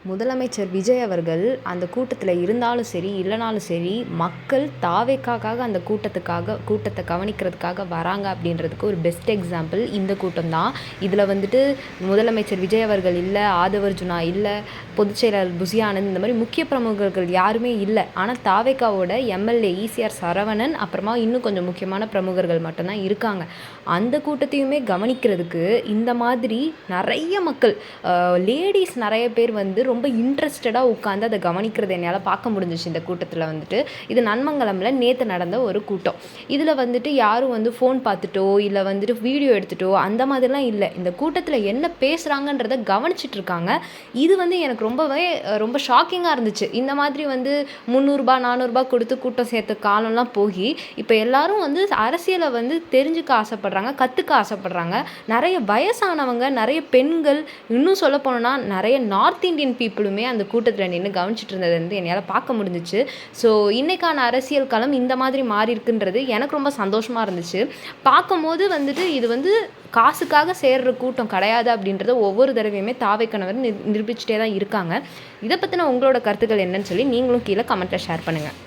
முதலமைச்சர் விஜய் அவர்கள் அந்த கூட்டத்தில் இருந்தாலும் சரி, இல்லைனாலும் சரி, மக்கள் தாவேக்காக்காக அந்த கூட்டத்தை கவனிக்கிறதுக்காக வராங்க அப்படின்றதுக்கு ஒரு பெஸ்ட் எக்ஸாம்பிள் இந்த கூட்டம் தான். இதில் வந்துட்டு முதலமைச்சர் விஜய் அவர்கள் இல்லை, ஆதவர்ஜுனா இல்லை, பொதுச் செயலாளர் புசி ஆனந்த், இந்த மாதிரி முக்கிய பிரமுகர்கள் யாருமே இல்லை. ஆனால் தாவேக்காவோட எம்எல்ஏ ஈசிஆர் சரவணன், அப்புறமா இன்னும் கொஞ்சம் முக்கியமான பிரமுகர்கள் மட்டும்தான் இருக்காங்க. அந்த கூட்டத்தையுமே கவனிக்கிறதுக்கு இந்த மாதிரி நிறைய மக்கள், லேடிஸ் நிறைய பேர் வந்து ரொம்ப இன்ட்ரெஸ்டடாக உட்காந்து அதை கவனிக்கிறது என்னால் பார்க்க முடிஞ்சிச்சு. இந்த கூட்டத்தில் வந்துட்டு இது நன்மங்கலமில் நேற்று நடந்த ஒரு கூட்டம். இதில் வந்துட்டு யாரும் வந்து ஃபோன் பார்த்துட்டோ இல்லை வந்துட்டு வீடியோ எடுத்துட்டோ அந்த மாதிரிலாம் இல்லை. இந்த கூட்டத்தில் என்ன பேசுகிறாங்கன்றதை கவனிச்சிட்டு இருக்காங்க. இது வந்து எனக்கு ரொம்ப ஷாக்கிங்காக இருந்துச்சு. இந்த மாதிரி வந்து 300 400 கொடுத்து கூட்டம் சேர்த்த காலம்லாம் போய் இப்போ எல்லாரும் வந்து அரசியலை வந்து தெரிஞ்சுக்க ஆசைப்படுறாங்க, கற்றுக்க ஆசைப்படுறாங்க. நிறைய வயசானவங்க, நிறைய பெண்கள், இன்னும் சொல்ல போனோன்னா நிறைய நார்த் இந்தியன் பீப்புளுமே அந்த கூட்டத்தில் நின்று கவனிச்சிட்டு இருந்தது வந்து என்னால் பார்க்க முடிஞ்சிச்சு. ஸோ இன்றைக்கான அரசியல் களம் இந்த மாதிரி மாறி இருக்குன்றது எனக்கு ரொம்ப சந்தோஷமாக இருந்துச்சு. பார்க்கும்போது வந்துட்டு இது வந்து காசுக்காக சேர்கிற கூட்டம் கிடையாது அப்படின்றத ஒவ்வொரு தடவையுமே தாவேக்கனவர் நிரூபிச்சுட்டே தான் இருக்காங்க. இதை பற்றின உங்களோட கருத்துக்கள் என்னன்னு சொல்லி நீங்களும் கீழே கமெண்ட்டில் ஷேர் பண்ணுங்கள்.